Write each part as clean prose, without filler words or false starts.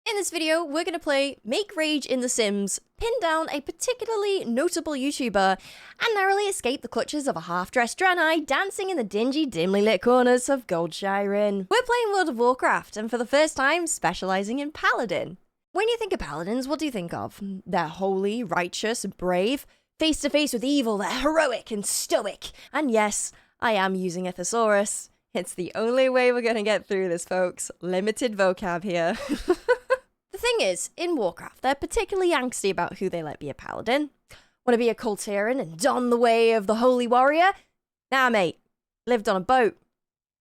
In this video, we're going to play Make Rage in The Sims, pin down a particularly notable YouTuber, and narrowly escape the clutches of a half-dressed Draenei dancing in the dingy, dimly lit corners of Goldshiren. We're playing World of Warcraft, and for the first time, specialising in Paladin. When you think of Paladins, what do you think of? They're holy, righteous, brave, face-to-face with evil, they're heroic and stoic. And yes, I am using a thesaurus. It's the only way we're going to get through this, folks. Limited vocab here. The thing is, in Warcraft, they're particularly angsty about who they let be a paladin. Want to be a Kultiran and don the way of the holy warrior? Nah, mate. Lived on a boat.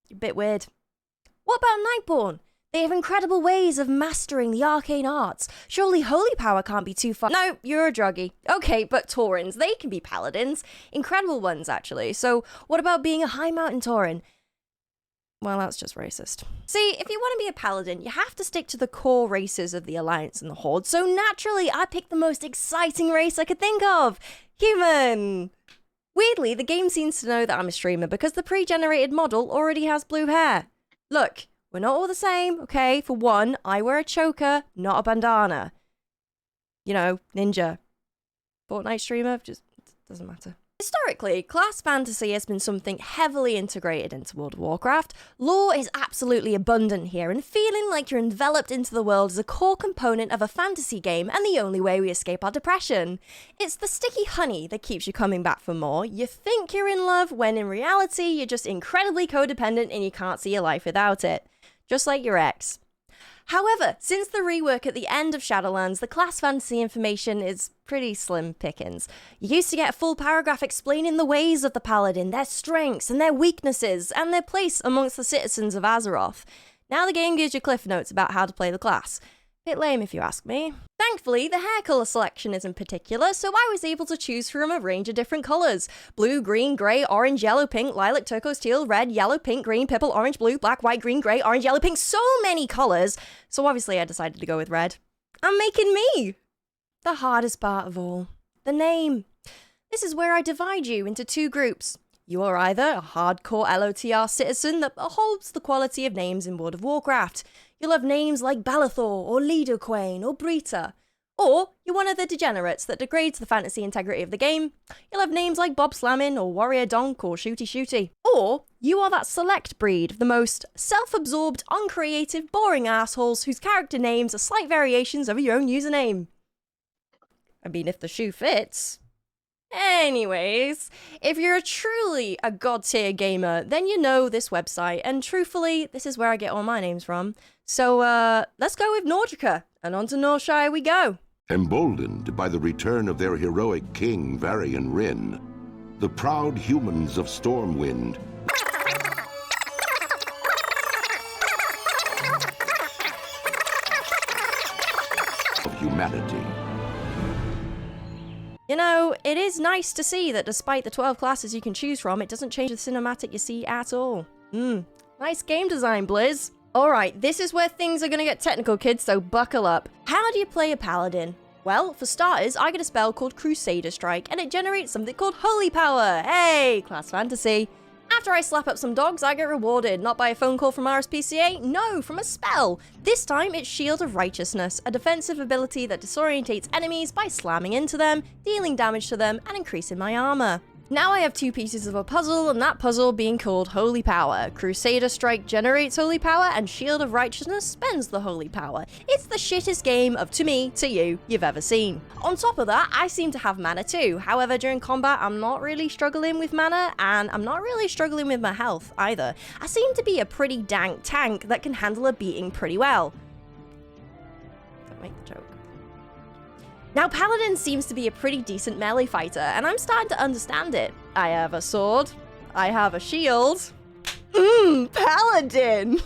You're a bit weird. What about Nightborn? They have incredible ways of mastering the arcane arts. Surely holy power can't be too far. No, you're a druggie. Okay, but Taurens, they can be paladins. Incredible ones, actually. So what about being a high mountain Tauren? Well, that's just racist. See, if you want to be a paladin, you have to stick to the core races of the Alliance and the Horde, so naturally I picked the most exciting race I could think of. Human! Weirdly, the game seems to know that I'm a streamer because the pre-generated model already has blue hair. Look, we're not all the same, okay? For one, I wear a choker, not a bandana. You know, ninja. Fortnite streamer, just doesn't matter. Historically, class fantasy has been something heavily integrated into World of Warcraft. Lore is absolutely abundant here, and feeling like you're enveloped into the world is a core component of a fantasy game and the only way we escape our depression. It's the sticky honey that keeps you coming back for more. You think you're in love when in reality you're just incredibly codependent and you can't see your life without it. Just like your ex. However, since the rework at the end of Shadowlands, the class fantasy information is pretty slim pickings. You used to get a full paragraph explaining the ways of the paladin, their strengths and their weaknesses, and their place amongst the citizens of Azeroth. Now the game gives you cliff notes about how to play the class. Bit lame if you ask me. Thankfully, the hair colour selection isn't particular, so I was able to choose from a range of different colours. Blue, green, grey, orange, yellow, pink, lilac, turquoise, teal, red, yellow, pink, green, purple, orange, blue, black, white, green, grey, orange, yellow, pink, so many colours. So obviously I decided to go with red. I'm making me! The hardest part of all. The name. This is where I divide you into two groups. You are either a hardcore LOTR citizen that upholds the quality of names in World of Warcraft. You'll have names like Balathor, or Lidoquain, or Brita. Or you're one of the degenerates that degrades the fantasy integrity of the game. You'll have names like Bob Slammin, or Warrior Donk, or Shooty Shooty. Or you are that select breed of the most self-absorbed, uncreative, boring assholes whose character names are slight variations of your own username. I mean, if the shoe fits. Anyways, if you're truly a god-tier gamer, then you know this website, and truthfully, this is where I get all my names from. So, let's go with Nordica, and on to Northshire we go. Emboldened by the return of their heroic king, Varian Wrynn, the proud humans of Stormwind of humanity. You know, it is nice to see that despite the 12 classes you can choose from, it doesn't change the cinematic you see at all. Nice game design, Blizz. Alright, this is where things are gonna get technical, kids, so buckle up. How do you play a paladin? Well, for starters, I get a spell called Crusader Strike, and it generates something called Holy Power. Hey, class fantasy. After I slap up some dogs, I get rewarded, not by a phone call from RSPCA, no, from a spell. This time, it's Shield of Righteousness, a defensive ability that disorientates enemies by slamming into them, dealing damage to them, and increasing my armor. Now I have two pieces of a puzzle, and that puzzle being called Holy Power. Crusader Strike generates Holy Power, and Shield of Righteousness spends the Holy Power. It's the shittest game of to me, to you, you've ever seen. On top of that, I seem to have mana too. However, during combat, I'm not really struggling with mana, and I'm not really struggling with my health either. I seem to be a pretty dank tank that can handle a beating pretty well. Don't make the joke. Now, Paladin seems to be a pretty decent melee fighter, and I'm starting to understand it. I have a sword. I have a shield. Paladin!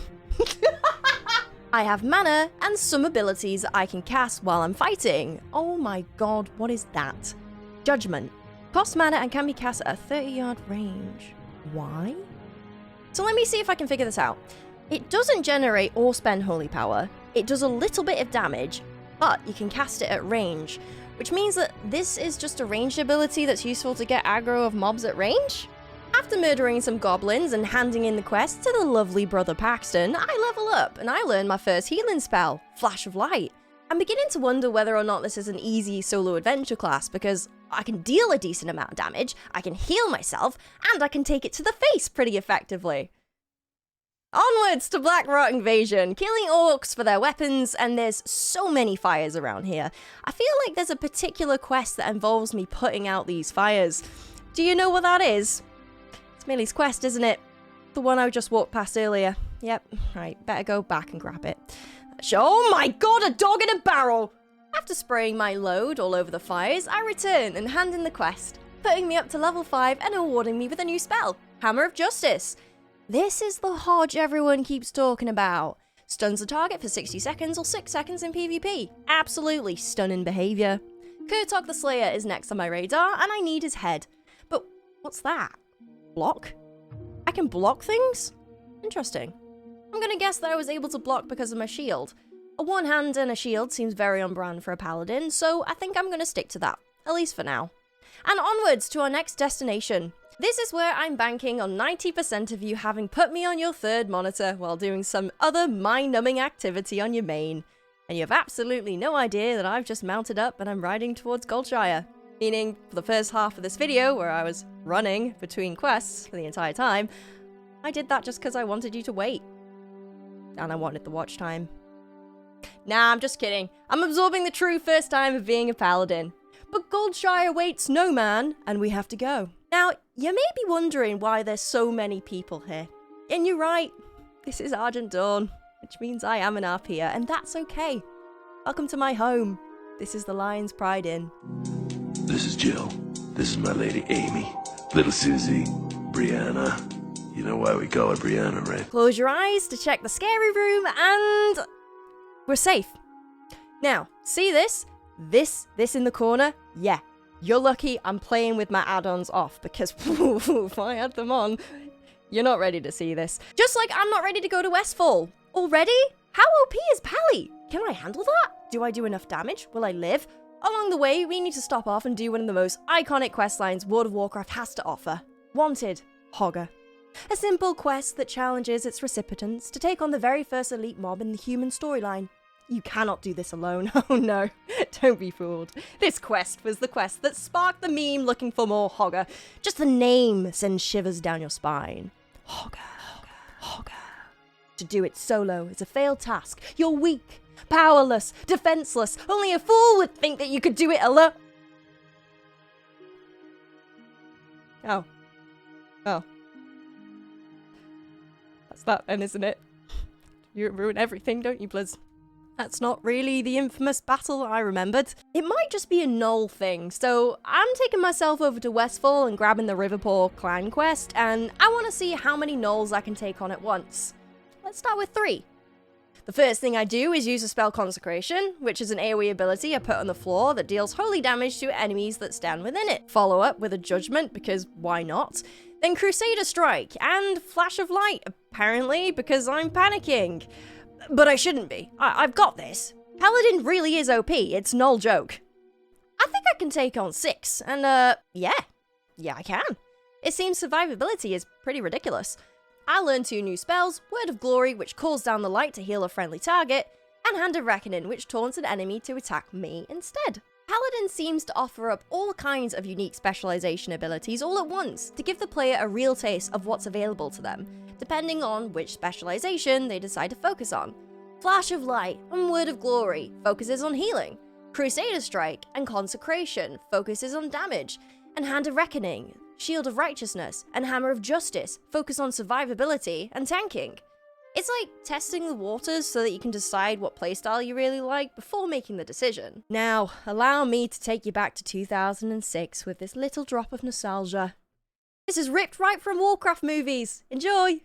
I have mana and some abilities I can cast while I'm fighting. Oh my god, what is that? Judgment. Costs mana and can be cast at a 30-yard range. Why? So let me see if I can figure this out. It doesn't generate or spend holy power. It does a little bit of damage, but you can cast it at range, which means that this is just a ranged ability that's useful to get aggro of mobs at range? After murdering some goblins and handing in the quest to the lovely brother Paxton, I level up and I learn my first healing spell, Flash of Light. I'm beginning to wonder whether or not this is an easy solo adventure class because I can deal a decent amount of damage, I can heal myself, and I can take it to the face pretty effectively. Onwards to Blackrock Invasion, killing orcs for their weapons, and there's so many fires around here. I feel like there's a particular quest that involves me putting out these fires. Do you know what that is? It's Millie's quest, isn't it? The one I just walked past earlier. Yep, right, better go back and grab it. Oh my god, a dog in a barrel! After spraying my load all over the fires, I return and hand in the quest, putting me up to level 5 and awarding me with a new spell, Hammer of Justice. This is the Hodge everyone keeps talking about. Stuns the target for 60 seconds or 6 seconds in PvP. Absolutely stunning behaviour. Kurtok the Slayer is next on my radar and I need his head. But what's that? Block? I can block things? Interesting. I'm gonna guess that I was able to block because of my shield. A one hand and a shield seems very on brand for a paladin, so I think I'm gonna stick to that, at least for now. And onwards to our next destination. This is where I'm banking on 90% of you having put me on your third monitor while doing some other mind-numbing activity on your main. And you have absolutely no idea that I've just mounted up and I'm riding towards Goldshire. Meaning, for the first half of this video, where I was running between quests for the entire time, I did that just because I wanted you to wait. And I wanted the watch time. Nah, I'm just kidding. I'm absorbing the true first time of being a paladin. But Goldshire waits no man, and we have to go. Now, you may be wondering why there's so many people here. And you're right, this is Argent Dawn, which means I am an RPer, and that's okay. Welcome to my home. This is the Lion's Pride Inn. This is Jill. This is my lady Amy. Little Susie. Brianna. You know why we call her Brianna, right? Close your eyes to check the scary room, and we're safe. Now, see this? This in the corner? Yeah. You're lucky I'm playing with my add-ons off because if I had them on, you're not ready to see this. Just like I'm not ready to go to Westfall. Already? How OP is Pally? Can I handle that? Do I do enough damage? Will I live? Along the way, we need to stop off and do one of the most iconic questlines World of Warcraft has to offer. Wanted, Hogger. A simple quest that challenges its recipients to take on the very first elite mob in the human storyline. You cannot do this alone. Oh no, don't be fooled. This quest was the quest that sparked the meme looking for more Hogger. Just the name sends shivers down your spine. Hogger, Hogger, Hogger. To do it solo is a failed task. You're weak, powerless, defenseless. Only a fool would think that you could do it alone. Oh. That's that then, isn't it? You ruin everything, don't you, Blizz? That's not really the infamous battle I remembered. It might just be a Knoll thing, so I'm taking myself over to Westfall and grabbing the Riverpaw clan quest, and I want to see how many Knolls I can take on at once. Let's start with 3. The first thing I do is use a spell Consecration, which is an AoE ability I put on the floor that deals holy damage to enemies that stand within it. Follow up with a Judgment, because why not? Then Crusader Strike, and Flash of Light, apparently, because I'm panicking. But I shouldn't be. I've got this. Paladin really is OP, it's no joke. I think I can take on 6, and yeah, I can. It seems survivability is pretty ridiculous. I learned 2 new spells, Word of Glory, which calls down the light to heal a friendly target, and Hand of Reckoning, which taunts an enemy to attack me instead. Paladin seems to offer up all kinds of unique specialization abilities all at once to give the player a real taste of what's available to them, depending on which specialization they decide to focus on. Flash of Light and Word of Glory focuses on healing, Crusader Strike and Consecration focuses on damage, and Hand of Reckoning, Shield of Righteousness, and Hammer of Justice focus on survivability and tanking. It's like testing the waters so that you can decide what playstyle you really like before making the decision. Now, allow me to take you back to 2006 with this little drop of nostalgia. This is ripped right from Warcraft movies. Enjoy!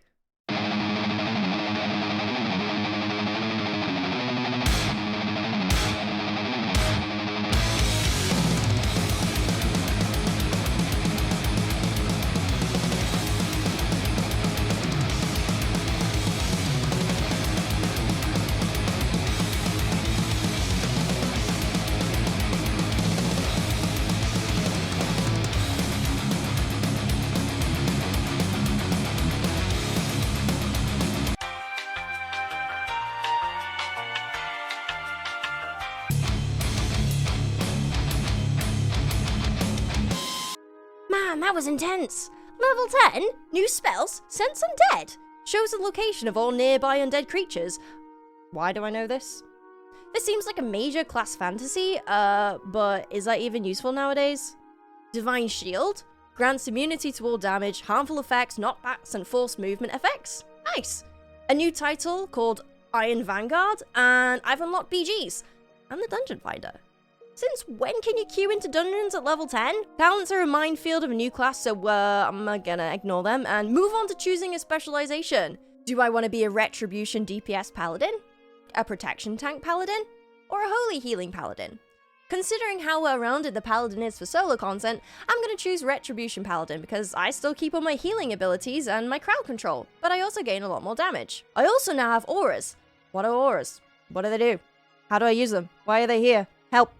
Damn, that was intense. Level 10, new spells, Sense Undead. Shows the location of all nearby undead creatures. Why do I know this? This seems like a major class fantasy, but is that even useful nowadays? Divine Shield grants immunity to all damage, harmful effects, knockbacks, and forced movement effects. Nice. A new title called Iron Vanguard, and I've unlocked BGs and the Dungeon Finder. Since when can you queue into dungeons at level 10? Talents are a minefield of a new class, so I'm gonna ignore them and move on to choosing a specialization. Do I want to be a Retribution DPS Paladin? A Protection Tank Paladin? Or a Holy Healing Paladin? Considering how well-rounded the Paladin is for solo content, I'm gonna choose Retribution Paladin because I still keep all my healing abilities and my crowd control, but I also gain a lot more damage. I also now have auras. What are auras? What do they do? How do I use them? Why are they here? Help!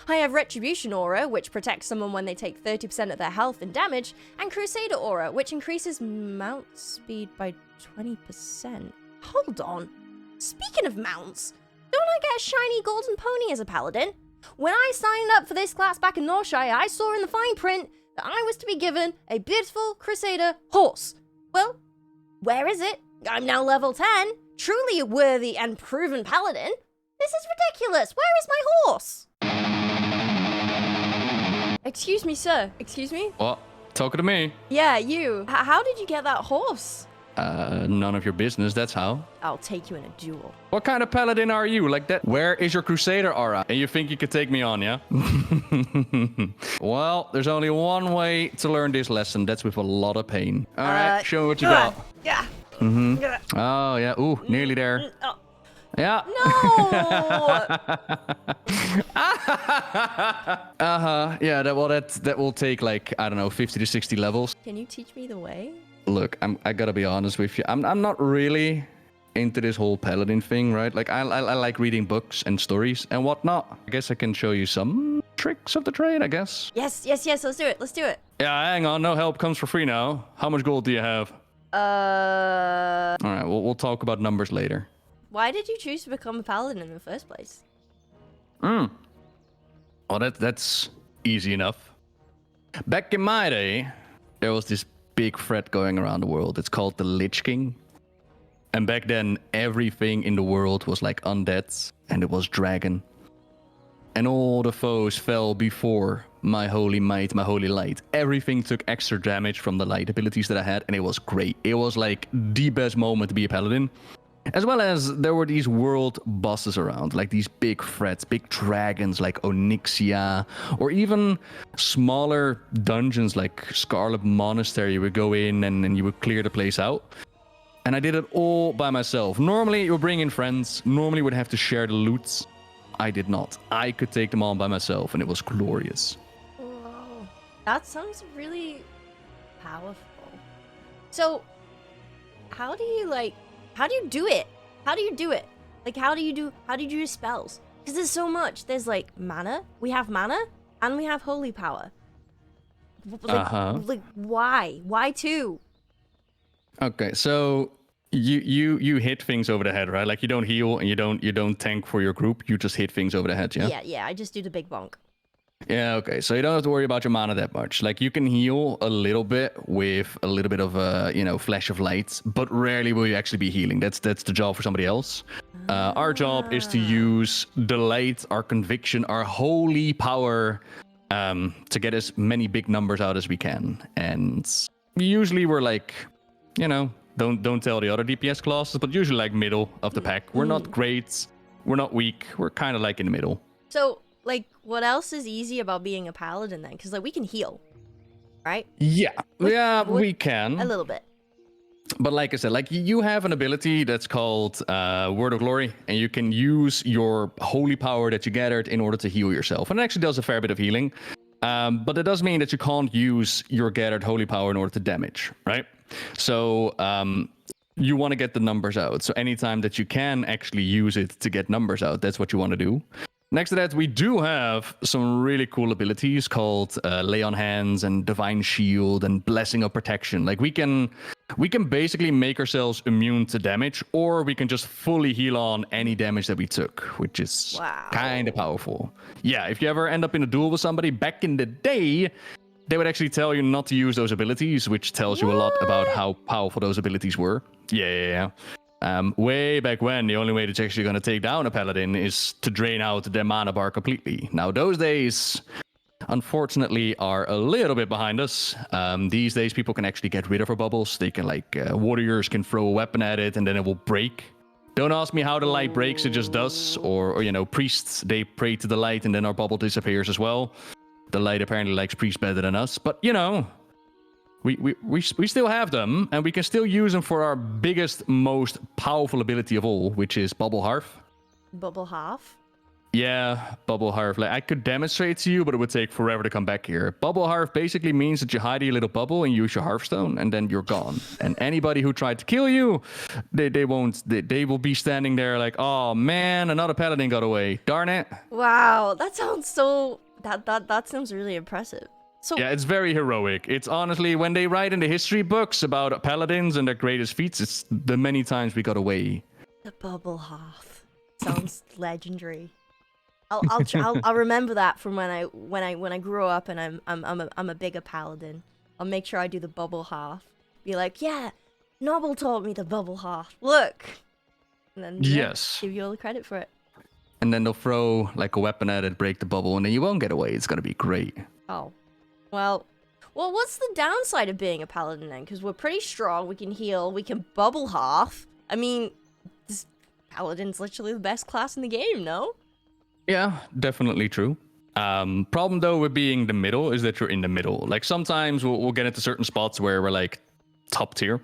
I have Retribution Aura, which protects someone when they take 30% of their health and damage, and Crusader Aura, which increases mount speed by 20%. Hold on. Speaking of mounts, don't I get a shiny golden pony as a paladin? When I signed up for this class back in Northshire, I saw in the fine print that I was to be given a beautiful Crusader horse. Well, where is it? I'm now level 10, truly a worthy and proven paladin. This is ridiculous. Where is my horse? Excuse me, sir. Excuse me? What? Talking to me? Yeah, you. How did you get that horse? None of your business, that's how. I'll take you in a duel. What kind of paladin are you? Like that? Where is your Crusader aura? And you think you could take me on, yeah? Well, there's only one way to learn this lesson. That's with a lot of pain. All right, show me what you got. Yeah. Oh, yeah. Ooh, nearly there. Oh. Yeah. No! Yeah, that will take like, I don't know, 50 to 60 levels. Can you teach me the way? Look, I gotta be honest with you. I'm not really into this whole paladin thing, right? Like I like reading books and stories and whatnot. I guess I can show you some tricks of the trade, I guess. Yes. Let's do it. Let's do it. Yeah, hang on. No help comes for free now. How much gold do you have? All right, we'll talk about numbers later. Why did you choose to become a paladin in the first place? Well, that's easy enough. Back in my day, there was this big threat going around the world. It's called the Lich King. And back then, everything in the world was like undead, and it was dragon. And all the foes fell before my holy might, my holy light. Everything took extra damage from the light abilities that I had, and it was great. It was like the best moment to be a paladin. As well as there were these world bosses around, like these big threats, big dragons like Onyxia, or even smaller dungeons like Scarlet Monastery. You would go in and you would clear the place out. And I did it all by myself. Normally, you would bring in friends. Normally, would have to share the loot. I did not. I could take them on by myself, and it was glorious. Whoa. That sounds really powerful. So, how do you do it? How do you do it? Like, how do you do your spells? Because there's so much. There's like mana. We have mana, and we have holy power. Like, why? Why two? Okay, so you hit things over the head, right? Like you don't heal and you don't tank for your group. You just hit things over the head, yeah? Yeah. I just do the big bonk. Yeah, okay. So you don't have to worry about your mana that much. Like you can heal a little bit with a little bit of flash of light, but rarely will you actually be healing. That's the job for somebody else. Our job is to use the light, our conviction, our holy power to get as many big numbers out as we can. And usually we're like, don't tell the other DPS classes, but usually like middle of the pack. We're not great. We're not weak. We're kind of like in the middle. So, like, what else is easy about being a paladin then? Because, like, we can heal, right? Yeah. We can. A little bit. But like I said, like you have an ability that's called Word of Glory, and you can use your holy power that you gathered in order to heal yourself. And it actually does a fair bit of healing. But it does mean that you can't use your gathered holy power in order to damage, right? So you want to get the numbers out. So anytime that you can actually use it to get numbers out, that's what you want to do. Next to that, we do have some really cool abilities called Lay on Hands and Divine Shield and Blessing of Protection. Like we can basically make ourselves immune to damage, or we can just fully heal on any damage that we took, which is kind of powerful. Yeah, if you ever end up in a duel with somebody back in the day, they would actually tell you not to use those abilities, which tells you a lot about how powerful those abilities were. Yeah. Way back when, the only way that's actually going to take down a paladin is to drain out their mana bar completely. Now, those days, unfortunately, are a little bit behind us. These days, people can actually get rid of our bubbles. They can, warriors can throw a weapon at it and then it will break. Don't ask me how the light breaks, it just does. Or priests, they pray to the light and then our bubble disappears as well. The light apparently likes priests better than us, but we still have them, and we can still use them for our biggest, most powerful ability of all, which is Bubble Hearth. Bubble Hearth? Yeah, Bubble Hearth. I could demonstrate to you, but it would take forever to come back here. Bubble Hearth basically means that you hide your little bubble and use your Hearthstone, and then you're gone. And anybody who tried to kill you, they won't. They will be standing there like, oh man, another paladin got away. Darn it. Wow, that sounds so... That sounds really impressive. So yeah, it's very heroic. It's honestly, when they write in the history books about paladins and their greatest feats, it's the many times we got away. The Bubble Hearth sounds legendary. I'll remember that from when I grow up and I'm a bigger paladin. I'll make sure I do the Bubble Hearth. Be like, yeah, Nobbel taught me the Bubble Hearth. Look, and then yes, give you all the credit for it. And then they'll throw like a weapon at it, break the bubble, and then you won't get away. It's gonna be great. Oh. Well, what's the downside of being a paladin then? Because we're pretty strong, we can heal, we can Bubble Hearth. I mean, this paladin's literally the best class in the game, no? Yeah, definitely true. Problem though with being the middle is that you're in the middle. Like sometimes we'll get into certain spots where we're like top tier,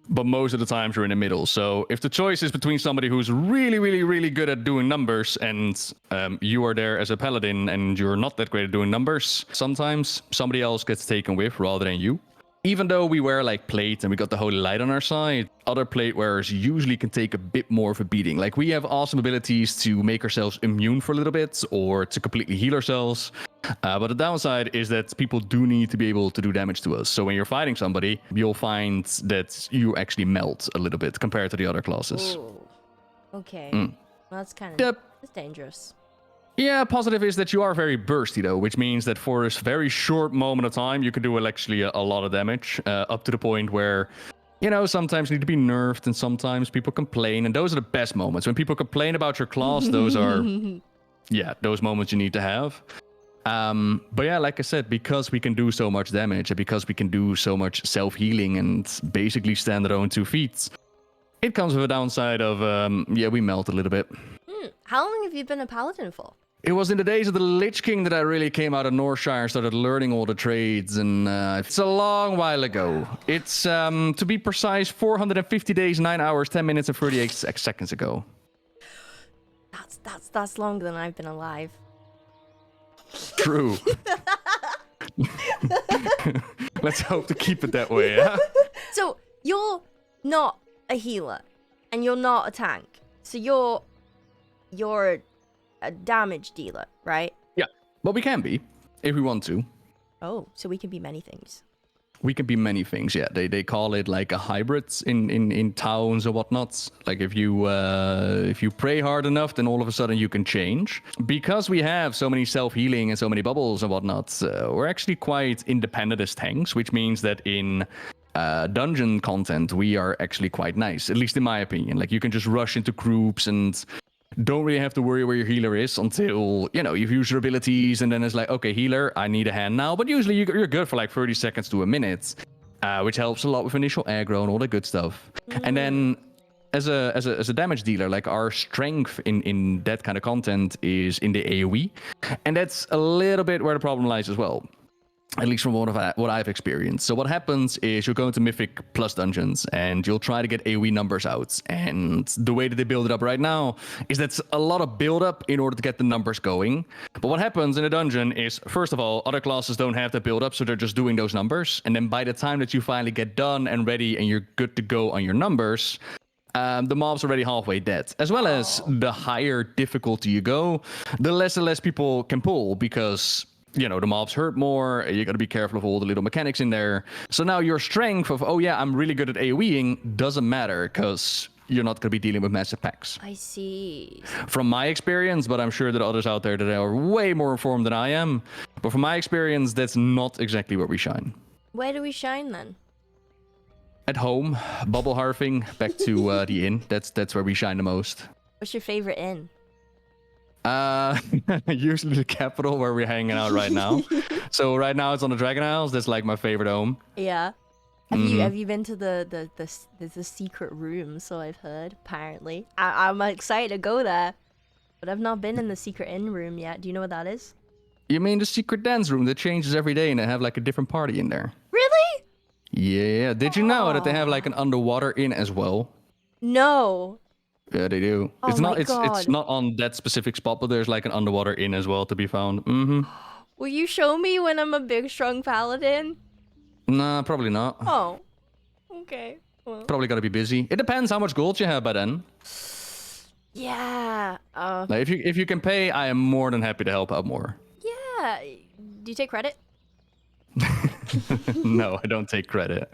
but most of the times you're in the middle. So if the choice is between somebody who's really, really, really good at doing numbers and you are there as a paladin and you're not that great at doing numbers, sometimes somebody else gets taken with rather than you. Even though we wear like plate and we got the holy light on our side, other plate wearers usually can take a bit more of a beating. Like we have awesome abilities to make ourselves immune for a little bit or to completely heal ourselves. But the downside is that people do need to be able to do damage to us. So when you're fighting somebody, you'll find that you actually melt a little bit compared to the other classes. Ooh. Okay. Well, that's kind of that's dangerous. Yeah, positive is that you are very bursty though, which means that for a very short moment of time, you can do actually a lot of damage, up to the point where, sometimes you need to be nerfed and sometimes people complain. And those are the best moments. When people complain about your class, those are, those moments you need to have. But yeah, like I said, because we can do so much damage and because we can do so much self-healing and basically stand on our own 2 feet, it comes with a downside of, we melt a little bit. How long have you been a paladin for? It was in the days of the Lich King that I really came out of Northshire and started learning all the trades, and it's a long while ago. It's, to be precise, 450 days, 9 hours, 10 minutes, and 38 seconds ago. That's longer than I've been alive. True. Let's hope to keep it that way, yeah? So, you're not a healer, and you're not a tank. So you're a damage dealer, right? Yeah, but we can be, if we want to. Oh, so we can be many things. We can be many things, yeah. They call it like a hybrid in towns or whatnot. Like if you pray hard enough, then all of a sudden you can change. Because we have so many self-healing and so many bubbles and whatnot, we're actually quite independent as tanks, which means that in dungeon content, we are actually quite nice, at least in my opinion. Like you can just rush into groups and don't really have to worry where your healer is until, you've used your abilities and then it's like, okay, healer, I need a hand now. But usually you're good for like 30 seconds to a minute, which helps a lot with initial aggro and all that good stuff. And then as a damage dealer, like our strength in that kind of content is in the AoE. And that's a little bit where the problem lies as well. At least from what I've experienced. So what happens is you'll go into Mythic Plus dungeons and you'll try to get AoE numbers out. And the way that they build it up right now is that's a lot of build up in order to get the numbers going. But what happens in a dungeon is, first of all, other classes don't have the build up, so they're just doing those numbers. And then by the time that you finally get done and ready and you're good to go on your numbers, the mob's already halfway dead. As well as the higher difficulty you go, the less and less people can pull because the mobs hurt more. You got to be careful of all the little mechanics in there. So now your strength of, I'm really good at AoEing doesn't matter because, you're not going to be dealing with massive packs. I see. From my experience, but I'm sure that others out there that are way more informed than I am. But from my experience, that's not exactly where we shine. Where do we shine then? At home, bubble harving, back to the inn. That's where we shine the most. What's your favorite inn? Usually the capital where we're hanging out right now. So right now it's on the Dragon Isles. That's like my favorite home. Yeah. Have you been to the secret room? So I've heard. Apparently, I'm excited to go there, but I've not been in the secret inn room yet. Do you know what that is? You mean the secret dance room that changes every day and they have like a different party in there? Really? Yeah. Did you know that they have like an underwater inn as well? No. Yeah, they do. Oh It's not. my God. It's not on that specific spot, but there's like an underwater inn as well to be found. Mm-hmm. Will you show me when I'm a big, strong paladin? Nah, probably not. Oh. Okay. Well. Probably gotta be busy. It depends how much gold you have by then. Yeah. Like if you can pay, I am more than happy to help out more. Yeah. Do you take credit? No, I don't take credit.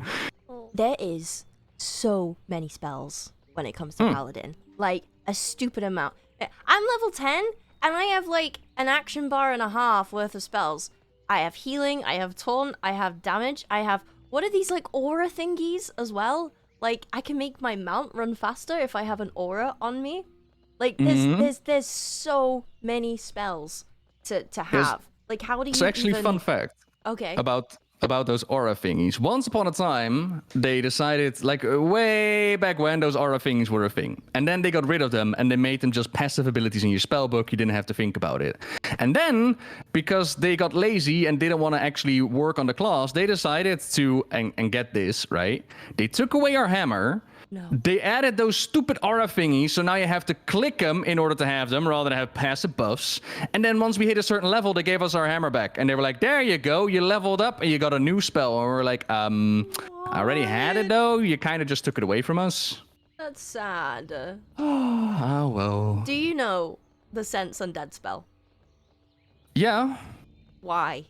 There is so many spells when it comes to paladin. Like a stupid amount. I'm level 10 and I have like an action bar and a half worth of spells. I have healing, I have taunt, I have damage, I have what are these like aura thingies as well? Like I can make my mount run faster if I have an aura on me. Like there's so many spells to have. Like how do you It's actually even... fun fact. Okay. About those aura thingies. Once upon a time, they decided, like way back when, those aura things were a thing. And then they got rid of them and they made them just passive abilities in your spellbook. You didn't have to think about it. And then, because they got lazy and didn't want to actually work on the class, they decided to, and get this, right? They took away our hammer. No. They added those stupid aura thingies, so now you have to click them in order to have them, rather than have passive buffs. And then once we hit a certain level, they gave us our hammer back. And they were like, there you go, you leveled up and you got a new spell. And we're like, I already had it though, you kind of just took it away from us. That's sad. Oh, well. Do you know the Sense Undead spell? Yeah. Why?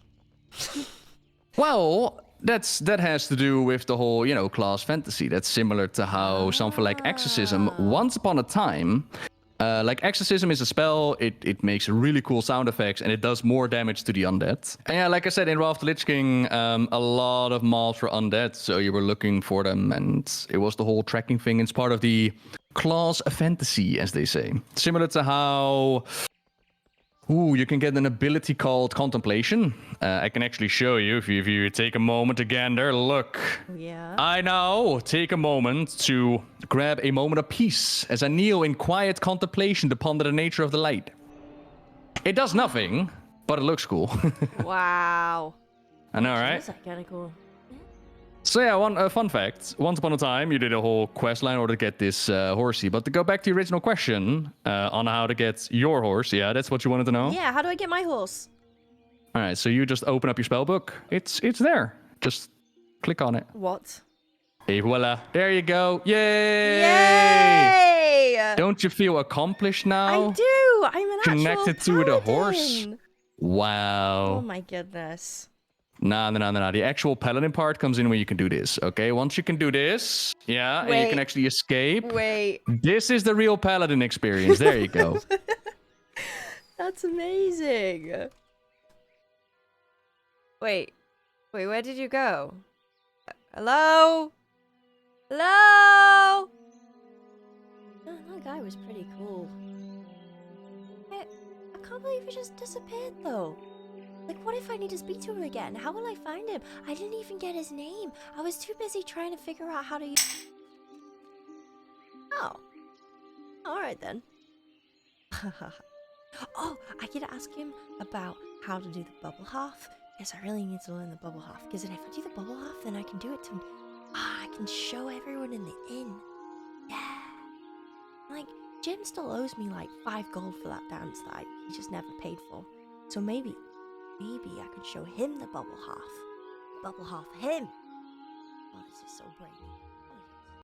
Well, that has to do with the whole, class fantasy. That's similar to how something like Exorcism, once upon a time, like Exorcism is a spell, it makes really cool sound effects, and it does more damage to the undead. And yeah, like I said, in Wrath of the Lich King, a lot of mobs were undead, so you were looking for them, and it was the whole tracking thing. It's part of the class fantasy, as they say. Similar to how... Ooh, you can get an ability called Contemplation. I can actually show you if you take a moment to gander. Look. Yeah. I now take a moment to grab a moment of peace as I kneel in quiet contemplation to ponder the nature of the light. It does nothing, but it looks cool. Wow. I know, right? That's kind of cool. So yeah, one fun fact. Once upon a time, you did a whole quest line in order to get this horsey. But to go back to the original question on how to get your horse, yeah, that's what you wanted to know? Yeah, how do I get my horse? All right, so you just open up your spellbook. It's there. Just click on it. What? Et voila. There you go. Yay! Yay! Don't you feel accomplished now? I do. I'm an Connected actual to the horse? paladin. Wow. Oh my goodness. No. The actual paladin part comes in when you can do this, okay? Once you can do this, yeah, and you can actually escape. Wait. This is the real paladin experience. There you go. That's amazing. Wait, where did you go? Hello? Hello? That guy was pretty cool. I can't believe he just disappeared though. Like, what if I need to speak to him again? How will I find him? I didn't even get his name. I was too busy trying to figure out how to use... Oh. Alright then. Oh, I could ask him about how to do the bubble half. Yes, I really need to learn the bubble half. Because if I do the bubble half, then I can do it to... I can show everyone in the inn. Yeah. Like, Jim still owes me like 5 gold for that dance that he just never paid for. So maybe I could show him the bubble half. Bubble half him. Oh, this is so brainy.